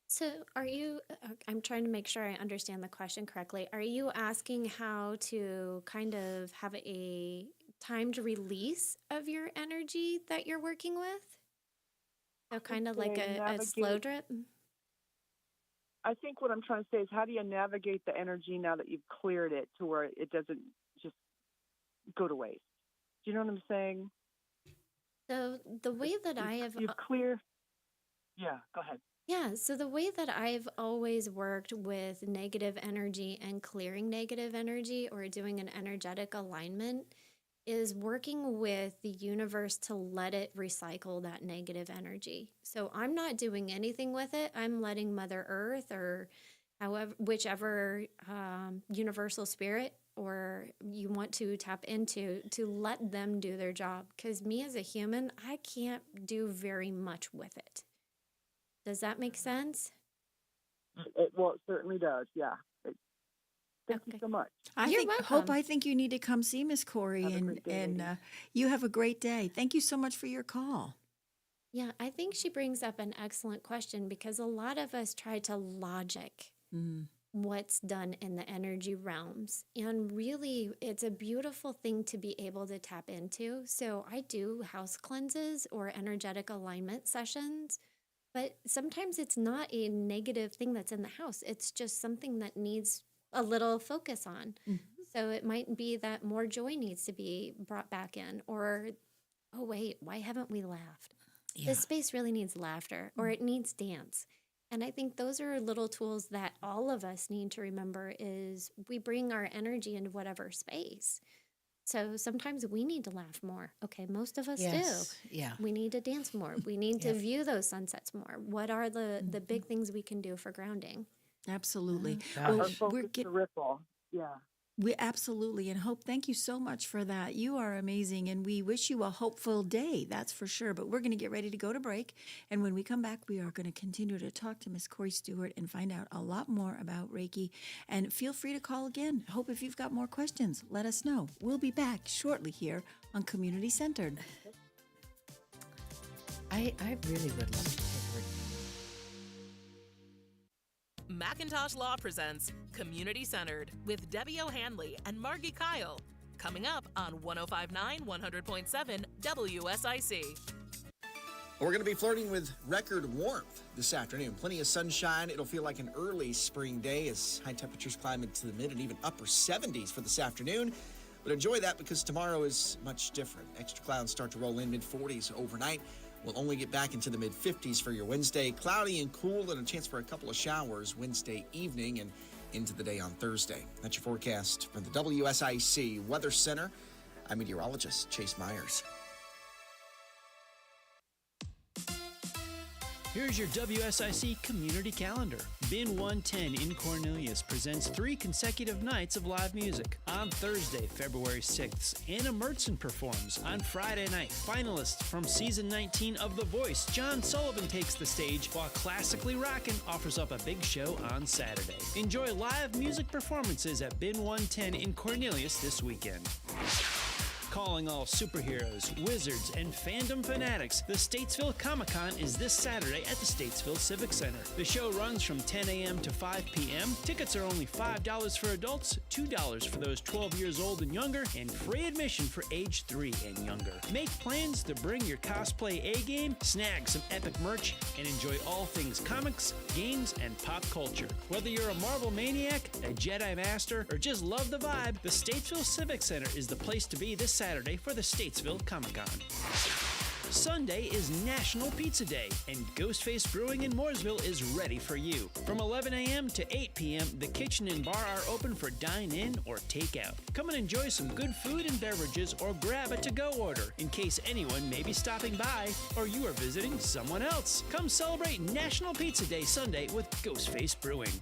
So are you, I'm trying to make sure I understand the question correctly. Are you asking how to kind of have a timed release of your energy that you're working with? So kind of like a slow drip? I think what I'm trying to say is, how do you navigate the energy now that you've cleared it to where it doesn't just go to waste? Do you know what I'm saying? So the way that You've cleared. Yeah, go ahead. Yeah, so the way that I've always worked with negative energy and clearing negative energy, or doing an energetic alignment, is working with the universe to let it recycle that negative energy. So I'm not doing anything with it. I'm letting Mother Earth, or whichever universal spirit or you want to tap into, to let them do their job. Because me as a human, I can't do very much with it. Does that make sense? It certainly does, yeah. Thank you so much. You're welcome. Hope, I think you need to come see Miss Cori, and you have a great day. Thank you so much for your call. Yeah, I think she brings up an excellent question, because a lot of us try to logic what's done in the energy realms. And really, it's a beautiful thing to be able to tap into. So I do house cleanses or energetic alignment sessions. But sometimes it's not a negative thing that's in the house. It's just something that needs a little focus on. So it might be that more joy needs to be brought back in, or, oh, wait, why haven't we laughed? This space really needs laughter, or it needs dance. And I think those are little tools that all of us need to remember, is we bring our energy into whatever space. So sometimes we need to laugh more. Okay, most of us do. Yeah. We need to dance more. We need to view those sunsets more. What are the big things we can do for grounding? Absolutely. Our focus to ripple. Yeah. We absolutely. And Hope, thank you so much for that. You are amazing, and we wish you a hopeful day, that's for sure. But we're going to get ready to go to break. And when we come back, we are going to continue to talk to Miss Cori Stuart and find out a lot more about Reiki. And feel free to call again. Hope, if you've got more questions, let us know. We'll be back shortly here on Community Centered. I really would love to take Macintosh Law presents Community Centered with Debbie O'Hanley and Margi Kyle. Coming up on 105.9 100.7 WSIC. We're going to be flirting with record warmth this afternoon. Plenty of sunshine. It'll feel like an early spring day as high temperatures climb into the mid and even upper 70s for this afternoon. But enjoy that because tomorrow is much different. Extra clouds start to roll in mid-40s overnight. We'll only get back into the mid-50s for your Wednesday. Cloudy and cool and a chance for a couple of showers Wednesday evening and into the day on Thursday. That's your forecast from the WSIC Weather Center. I'm meteorologist Chase Myers. Here's your WSIC community calendar. Bin 110 in Cornelius presents 3 consecutive nights of live music. On Thursday, February 6th, Anna Mertzen performs. On Friday night, finalists from season 19 of The Voice, John Sullivan takes the stage, while Classically Rockin' offers up a big show on Saturday. Enjoy live music performances at Bin 110 in Cornelius this weekend. Calling all superheroes, wizards, and fandom fanatics, the Statesville Comic-Con is this Saturday at the Statesville Civic Center. The show runs from 10 a.m. to 5 p.m. Tickets are only $5 for adults, $2 for those 12 years old and younger, and free admission for age 3 and younger. Make plans to bring your cosplay A-game, snag some epic merch, and enjoy all things comics, games, and pop culture. Whether you're a Marvel maniac, a Jedi master, or just love the vibe, the Statesville Civic Center is the place to be this Saturday for the Statesville Comic-Con. Sunday is National Pizza Day, and Ghostface Brewing in Mooresville is ready for you. From 11 a.m. to 8 p.m., the kitchen and bar are open for dine-in or take-out. Come and enjoy some good food and beverages or grab a to-go order in case anyone may be stopping by or you are visiting someone else. Come celebrate National Pizza Day Sunday with Ghostface Brewing.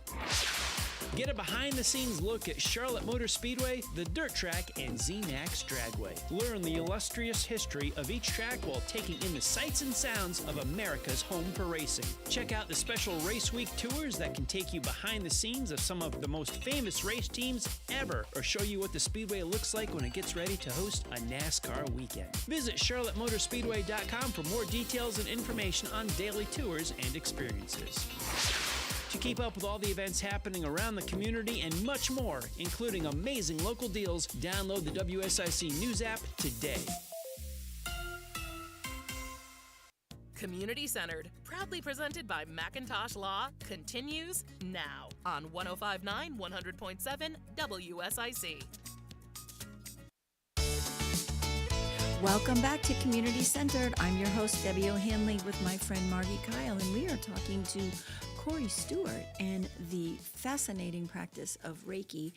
Get a behind-the-scenes look at Charlotte Motor Speedway, the Dirt Track, and ZMAX Dragway. Learn the illustrious history of each track while taking in the sights and sounds of America's home for racing. Check out the special Race Week tours that can take you behind the scenes of some of the most famous race teams ever, or show you what the Speedway looks like when it gets ready to host a NASCAR weekend. Visit charlottemotorspeedway.com for more details and information on daily tours and experiences. To keep up with all the events happening around the community and much more, including amazing local deals, download the WSIC News app today. Community Centered, proudly presented by Macintosh Law, continues now on 105.9 100.7 WSIC. Welcome back to Community Centered. I'm your host, Debbie O'Hanley, with my friend Margi Kyle, and we are talking to Cori Stuart and the fascinating practice of Reiki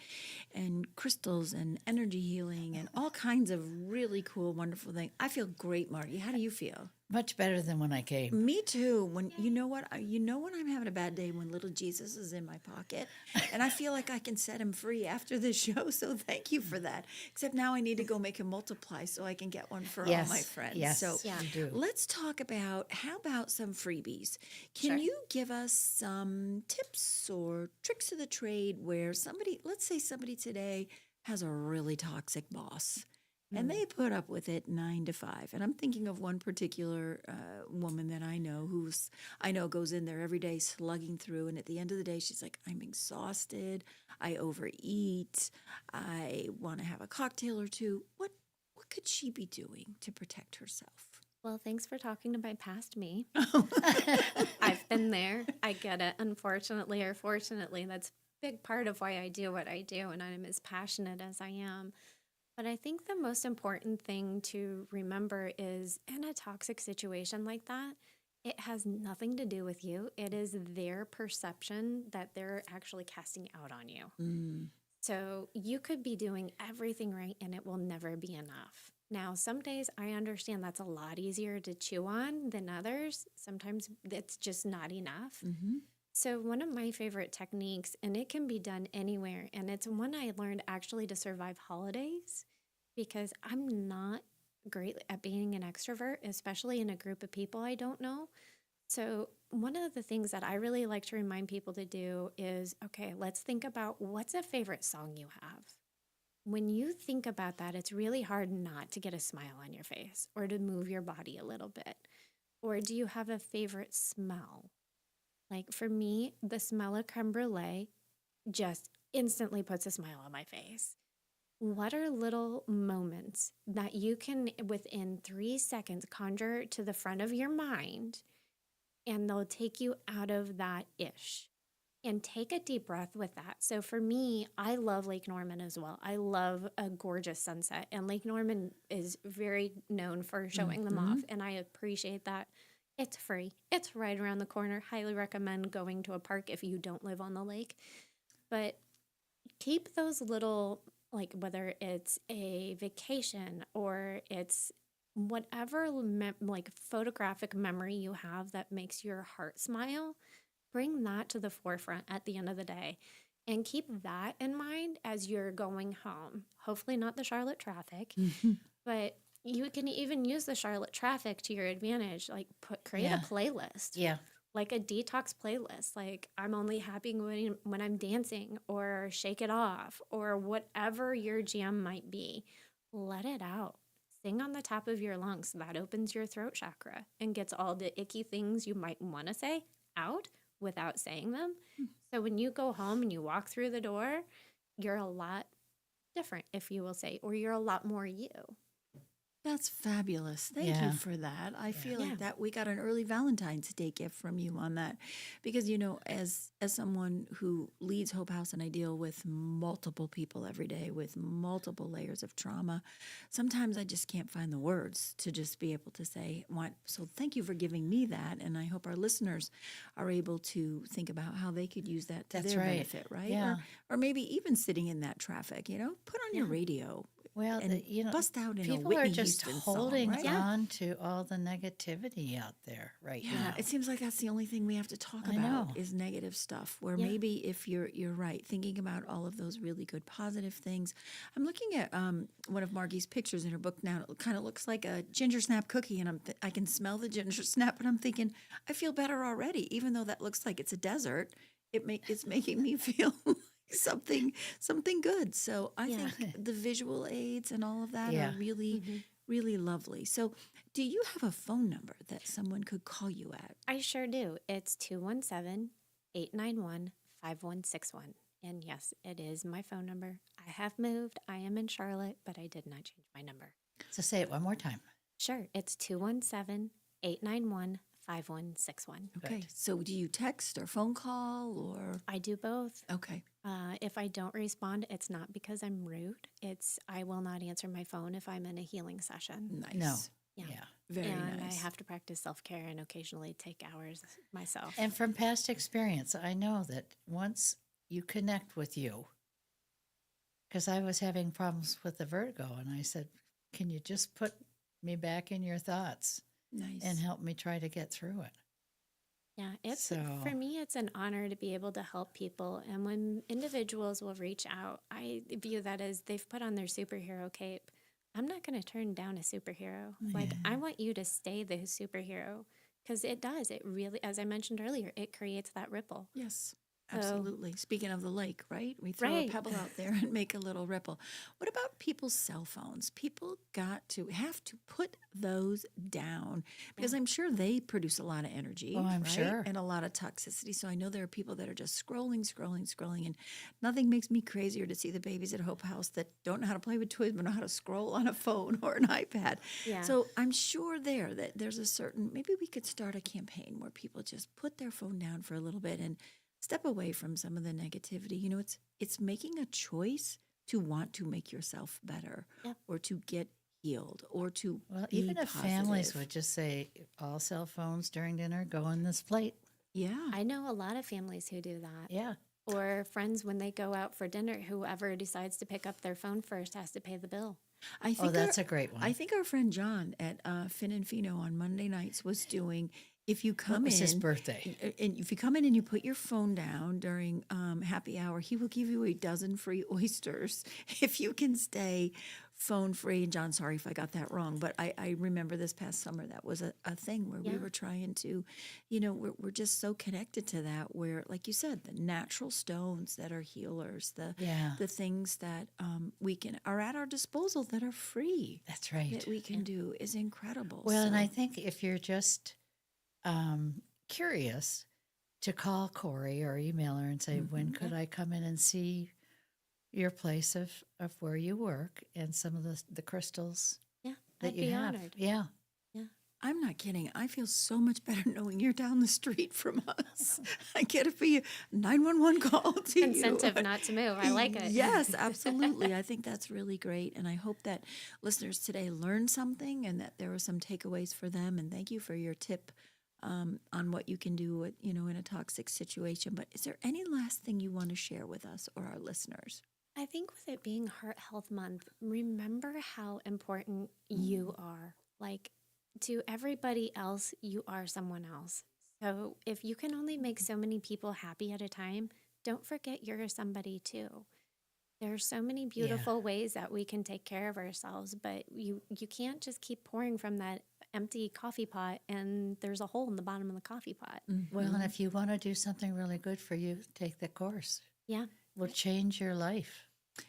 and crystals and energy healing and all kinds of really cool, wonderful things. I feel great, Margi. How do you feel? Much better than when I came. Me too. When you know when I'm having a bad day, when little Jesus is in my pocket, and I feel like I can set him free after the show. So thank you for that. Except now I need to go make him multiply so I can get one for all my friends. Yes, so you do. Let's talk about how about some freebies. Can you give us some tips or tricks of the trade where let's say somebody today has a really toxic boss. And they put up with it 9 to 5. And I'm thinking of one particular woman that I know goes in there every day slugging through. And at the end of the day, she's like, I'm exhausted. I overeat. I want to have a cocktail or two. What could she be doing to protect herself? Well, thanks for talking to my past me. I've been there. I get it. Unfortunately or fortunately, that's a big part of why I do what I do. And I'm as passionate as I am. But I think the most important thing to remember is in a toxic situation like that, it has nothing to do with you. It is their perception that they're actually casting out on you. So you could be doing everything right and it will never be enough. Now, some days I understand that's a lot easier to chew on than others. Sometimes it's just not enough. So one of my favorite techniques, and it can be done anywhere, and it's one I learned actually to survive holidays because I'm not great at being an extrovert, especially in a group of people I don't know. So one of the things that I really like to remind people to do is, okay, let's think about what's a favorite song you have. When you think about that, it's really hard not to get a smile on your face or to move your body a little bit. Or do you have a favorite smell? Like for me, the smell of creme brulee just instantly puts a smile on my face. What are little moments that you can, within 3 seconds, conjure to the front of your mind, and they'll take you out of that ish? And take a deep breath with that. So for me, I love Lake Norman as well. I love a gorgeous sunset, and Lake Norman is very known for showing them off, and I appreciate that. It's free. It's right around the corner. Highly recommend going to a park if you don't live on the lake. But keep those little, like whether it's a vacation or it's whatever like photographic memory you have that makes your heart smile, bring that to the forefront at the end of the day and keep that in mind as you're going home. Hopefully not the Charlotte traffic, but you can even use the Charlotte traffic to your advantage. Like create a playlist. Yeah. Like a detox playlist. Like I'm only happy when I'm dancing, or shake it off, or whatever your jam might be. Let it out. Sing on the top of your lungs. That opens your throat chakra and gets all the icky things you might want to say out without saying them. So when you go home and you walk through the door, you're a lot different, if you will say, or you're a lot more you. That's fabulous. Thank you for that. I feel like that we got an early Valentine's Day gift from you on that, because as someone who leads Hope House and I deal with multiple people every day with multiple layers of trauma, sometimes I just can't find the words to just be able to say what. So thank you for giving me that, and I hope our listeners are able to think about how they could use that to their benefit, right? Yeah. Or maybe even sitting in that traffic, put on your radio. Well, and bust out in a people Whitney are just Houston holding song, right? on to all the negativity out there now. It seems like that's the only thing we have to talk about is negative stuff, where maybe if you're right, thinking about all of those really good positive things. I'm looking at one of Margi's pictures in her book now. It kind of looks like a ginger snap cookie, and I can smell the ginger snap, and I'm thinking, I feel better already, even though that looks like it's a desert. It's making me feel something good. So I think the visual aids and all of that are really, really lovely. So do you have a phone number that someone could call you at? I sure do. It's 217-891-5161. And yes, it is my phone number. I have moved. I am in Charlotte, but I did not change my number. So say it one more time. Sure. It's 217-891-5161. Okay. So do you text or phone call, or? I do both. Okay. If I don't respond, it's not because I'm rude. I will not answer my phone if I'm in a healing session. Nice. No. Yeah. Very and nice. I have to practice self-care and occasionally take hours myself. And from past experience, I know that once you connect with you, because I was having problems with the vertigo, and I said, can you just put me back in your thoughts? Nice. And help me try to get through it. Yeah, for me, it's an honor to be able to help people. And when individuals will reach out, I view that as they've put on their superhero cape. I'm not going to turn down a superhero. Like, I want you to stay the superhero, because it does. It really, as I mentioned earlier, it creates that ripple. Yes. Absolutely. Speaking of the lake, right? We throw a pebble out there and make a little ripple. What about people's cell phones? People have to put those down, because I'm sure they produce a lot of energy. Oh, I'm right? sure. And a lot of toxicity. So I know there are people that are just scrolling. And nothing makes me crazier to see the babies at Hope House that don't know how to play with toys, but know how to scroll on a phone or an iPad. Yeah. So I'm sure that there's a certain, maybe we could start a campaign where people just put their phone down for a little bit and step away from some of the negativity. It's making a choice to want to make yourself better, or to get healed, or to be even if positive. families would just say, all cell phones during dinner go on this plate. Yeah. I know a lot of families who do that. Yeah. Or friends, when they go out for dinner, whoever decides to pick up their phone first has to pay the bill. I think that's a great one. I think our friend John at Fin and Fino on Monday nights was doing, if you come What was in, his birthday? And if you come in and you put your phone down during happy hour, he will give you a dozen free oysters if you can stay phone free. And John, sorry if I got that wrong, but I remember this past summer that was a thing where we were trying to, we're just so connected to that, where, like you said, the natural stones that are healers, the things that are at our disposal that are free. That's right. That we can do is incredible. Well, and I think if you're just curious, to call Cori or email her and say, when could I come in and see your place of where you work and some of the crystals that I'd you be have. honored. Yeah. I'm not kidding. I feel so much better knowing you're down the street from us. I get it for you. 911 call to Incentive you. not to move. I like it. Yes, absolutely. I think that's really great. And I hope that listeners today learned something and that there were some takeaways for them. And thank you for your tip on what you can do with, in a toxic situation. But is there any last thing you want to share with us or our listeners? I think with it being Heart Health Month, remember how important you are. Like, to everybody else, you are someone else. So if you can only make so many people happy at a time, don't forget you're somebody too. There are so many beautiful ways that we can take care of ourselves, but you can't just keep pouring from that empty coffee pot and there's a hole in the bottom of the coffee pot. Well, and if you want to do something really good for you, take the course. Yeah. Will change your life.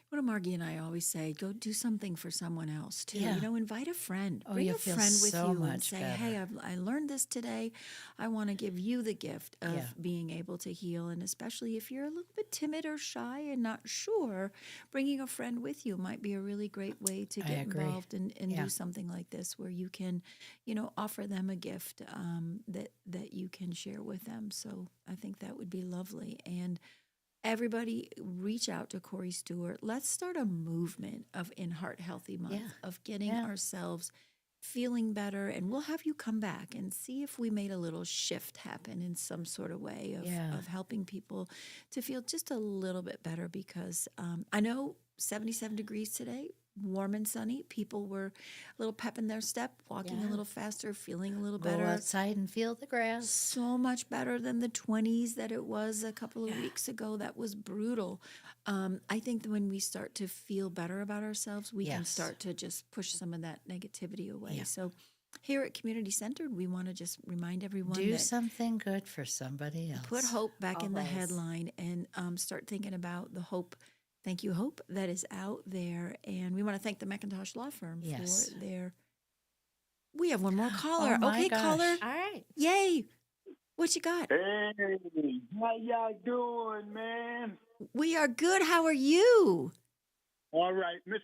What do Margie and I always say? Go do something for someone else too. Yeah. Invite a friend. Oh, Bring you'll a feel friend with so you and much say, better. "Hey, I learned this today. I want to give you the gift of being able to heal." And especially if you're a little bit timid or shy and not sure, bringing a friend with you might be a really great way to get involved and do something like this, where you can, offer them a gift that you can share with them. So I think that would be lovely. And everybody reach out to Cori Stuart. Let's start a movement in Heart Healthy Month of getting ourselves feeling better. And we'll have you come back and see if we made a little shift happen in some sort of way of helping people to feel just a little bit better. Because I know 77 degrees today, warm and sunny. People were a little pep in their step, walking a little faster, feeling a little better. Go outside and feel the grass. So much better than the 20s that it was a couple of weeks ago. That was brutal. I think that when we start to feel better about ourselves, we can start to just push some of that negativity away. Yeah. So here at Community Centered, we want to just remind everyone Do that something good for somebody else. put hope back in the Always. headline and start thinking about the hope. Thank you, Hope, that is out there. And we want to thank the McIntosh Law Firm for their... We have one more caller. Oh, my okay, gosh. caller. All right. Yay. What you got? Hey, how y'all doing, man? We are good. How are you? All right, Miss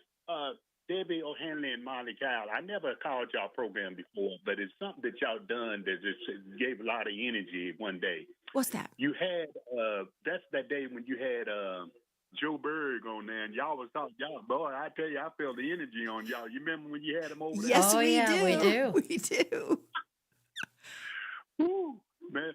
Debbie O'Hanley and Margi Kyle. I never called y'all program before, but it's something that y'all done that just gave a lot of energy one day. What's that? You had, that's that day when you had Joe Berg on there, and y'all was talking, boy, I tell you, I felt the energy on y'all. You remember when you had him over there? Yes, Oh, we yeah, do. we do. We do. Woo, man.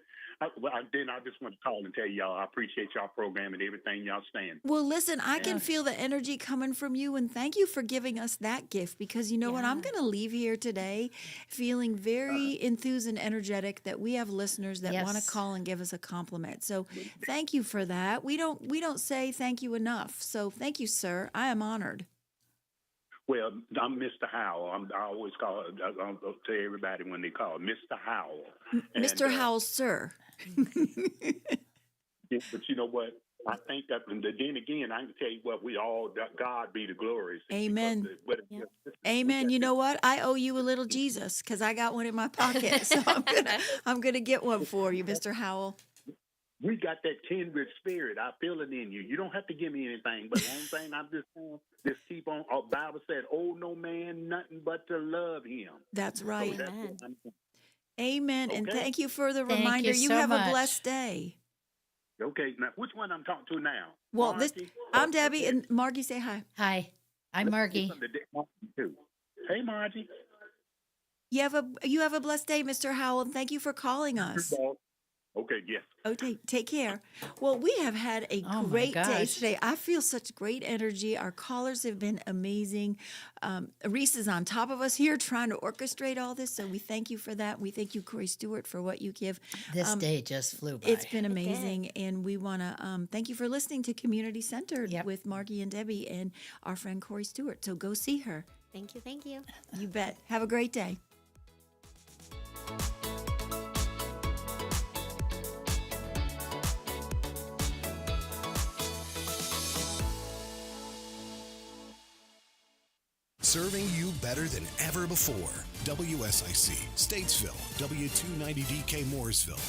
Then I just want to call and tell y'all I appreciate y'all program and everything y'all stand. Well, listen, I can feel the energy coming from you, and thank you for giving us that gift, because you know what? I'm going to leave here today feeling very enthused and energetic that we have listeners that want to call and give us a compliment. So thank you for that. We don't say thank you enough. So thank you, sir. I am honored. Well, I'm Mr. Howell. I always call to everybody when they call Mr. Howell. Mr. Howell, sir. But you know what? I think that, and then again, I can tell you what, we all, God be the glory. Amen. Amen. You know what? I owe you a little Jesus, because I got one in my pocket. So I'm gonna get one for you, Mr. Howell. We got that kindred spirit. I feel it in you. You don't have to give me anything, but the only thing I'm just saying, just keep on. Our Bible said, "Oh, no man, nothing but to love him." That's right. So that's what I'm saying. Amen. And Okay. thank you for the Thank reminder. you You so have much. a blessed day. Okay, now which one I'm talking to now? Well, Margie? I'm Debbie, and Margie, say hi. Hi, I'm Margie. Hey, Margie. You have a blessed day, Mr. Howell. Thank you for calling us. Okay, yes. Okay, take care. Well, we have had a Oh, my great day gosh. today. I feel such great energy. Our callers have been amazing. Reese is on top of us here trying to orchestrate all this, so we thank you for that. We thank you, Cori Stuart, for what you give. This day just flew by. It's been amazing, and we want to thank you for listening to Community Centered with Margie and Debbie and our friend Cori Stuart. So go see her. Thank you. Thank you. You bet. Have a great day. Serving you better than ever before. WSIC, Statesville, W290DK Mooresville,